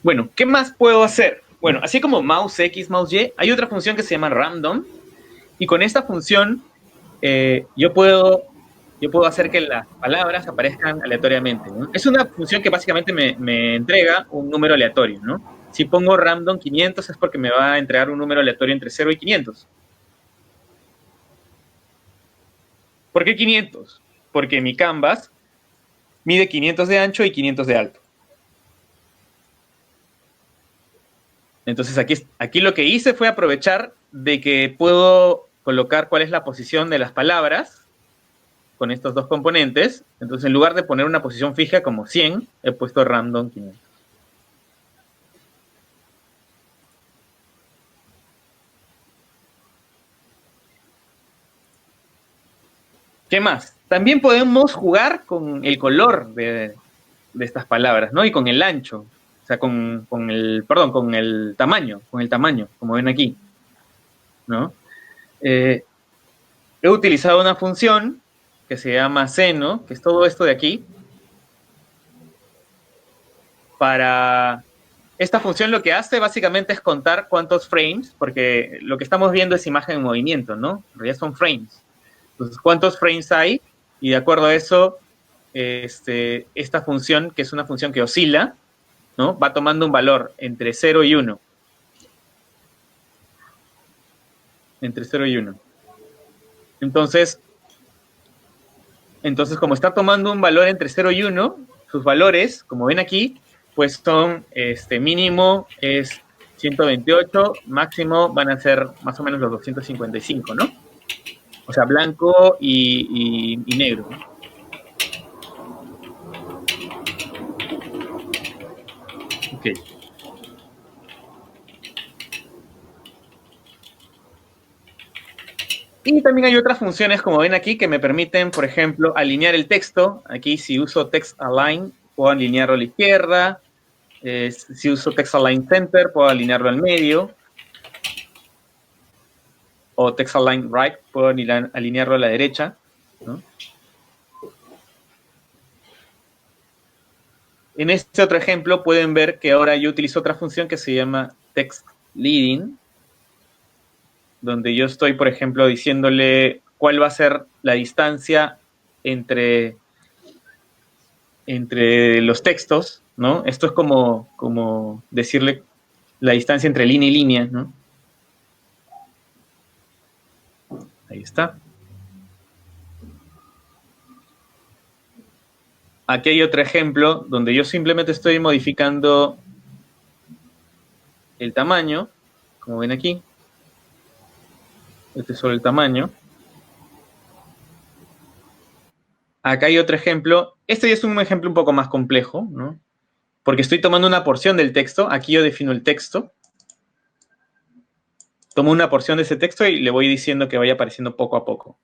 Bueno, ¿qué más puedo hacer? Bueno, así como mouse X, mouse Y, hay otra función que se llama random, y con esta función yo puedo yo puedo hacer que las palabras aparezcan aleatoriamente, ¿no? Es una función que básicamente me entrega un número aleatorio, ¿no? Si pongo random 500 es porque me va a entregar un número aleatorio entre 0 y 500. ¿Por qué 500? Porque mi canvas mide 500 de ancho y 500 de alto. Entonces aquí lo que hice fue aprovechar de que puedo colocar cuál es la posición de las palabras con estos dos componentes. Entonces en lugar de poner una posición fija como 100, he puesto random 500. ¿Qué más? También podemos jugar con el color de estas palabras, ¿no? Y con el ancho. O sea, con el tamaño, como ven aquí, ¿no? He utilizado una función que se llama seno, que es todo esto de aquí. Esta función lo que hace básicamente es contar cuántos frames, porque lo que estamos viendo es imagen en movimiento, ¿no? En realidad son frames. Entonces, ¿cuántos frames hay? Y de acuerdo a eso, esta función, que es una función que oscila, ¿no? Va tomando un valor entre 0 y 1. Entre 0 y 1. Entonces, como está tomando un valor entre 0 y 1, sus valores, como ven aquí, pues son, mínimo es 128, máximo van a ser más o menos los 255, ¿no? O sea, blanco y negro, ¿no? Ok. Y también hay otras funciones, como ven aquí, que me permiten, por ejemplo, alinear el texto. Aquí, si uso text align, puedo alinearlo a la izquierda. Si uso text align center, puedo alinearlo al medio. O text align right, puedo alinearlo a la derecha, ¿no? En este otro ejemplo pueden ver que ahora yo utilizo otra función que se llama text leading, donde yo estoy, por ejemplo, diciéndole cuál va a ser la distancia entre los textos, ¿no? Esto es como decirle la distancia entre línea y línea, ¿no? Ahí está. Aquí hay otro ejemplo donde yo simplemente estoy modificando el tamaño, como ven aquí. Este es solo el tamaño. Acá hay otro ejemplo. Este ya es un ejemplo un poco más complejo, ¿no? Porque estoy tomando una porción del texto. Aquí yo defino el texto. Tomo una porción de ese texto y le voy diciendo que vaya apareciendo poco a poco.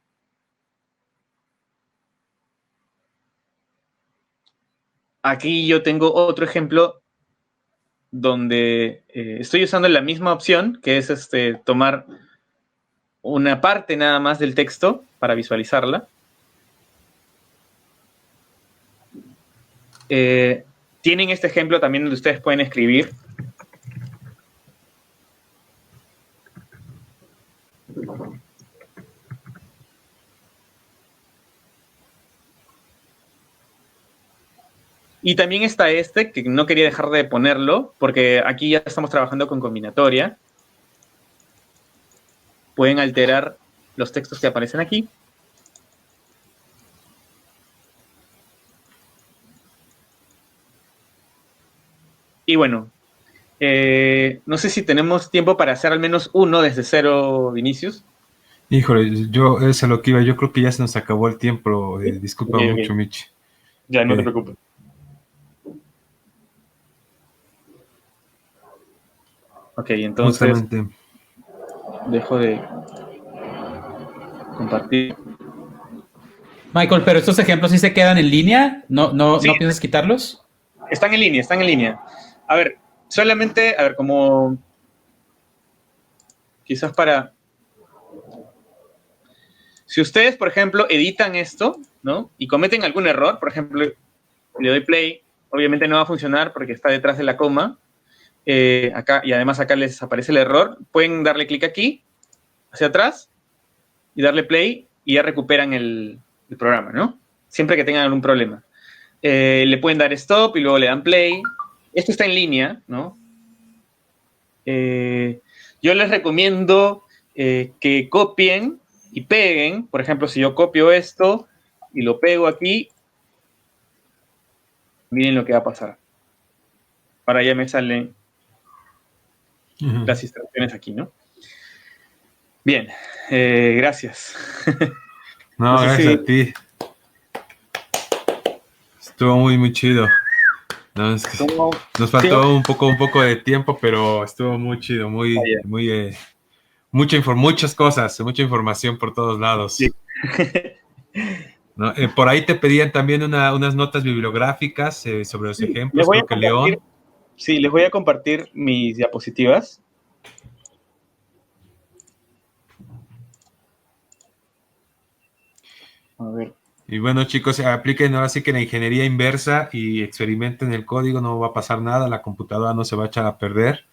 Aquí yo tengo otro ejemplo donde estoy usando la misma opción, que es tomar una parte nada más del texto para visualizarla. Tienen este ejemplo también donde ustedes pueden escribir. Y también está que no quería dejar de ponerlo, porque aquí ya estamos trabajando con combinatoria. Pueden alterar los textos que aparecen aquí. Y bueno, no sé si tenemos tiempo para hacer al menos uno desde cero, Vinicius. Híjole, yo eso es lo que iba. Yo creo que ya se nos acabó el tiempo. Disculpa mucho, Michi. Ya, no te preocupes. Ok, entonces justamente dejo de compartir. Michael, pero estos ejemplos sí se quedan en línea, ¿no Sí. piensas quitarlos? Están en línea. A ver, solamente, como quizás para... Si ustedes, por ejemplo, editan esto, ¿no? Y cometen algún error, por ejemplo, le doy play, obviamente no va a funcionar porque está detrás de la coma. Acá, y además acá les aparece el error. Pueden darle clic aquí, hacia atrás, y darle play, y ya recuperan el programa, ¿no? Siempre que tengan algún problema. Le pueden dar stop y luego le dan play. Esto está en línea, ¿no? Yo les recomiendo que copien y peguen. Por ejemplo, si yo copio esto y lo pego aquí, miren lo que va a pasar. Ahora ya me salen las instrucciones aquí, ¿no? Bien, gracias. No, No sé gracias si- a ti. Estuvo muy, muy chido. No, es que ¿Cómo? nos faltó un poco de tiempo, pero estuvo muy chido, muy, Ah, ya. muy, muchas cosas, mucha información por todos lados. Sí. ¿No? Por ahí te pedían también unas notas bibliográficas sobre los Les ejemplos, voy a creo que compartir, León. sí, les voy a compartir mis diapositivas. A ver. Y bueno, chicos, apliquen ahora sí que la ingeniería inversa y experimenten el código, no va a pasar nada, la computadora no se va a echar a perder.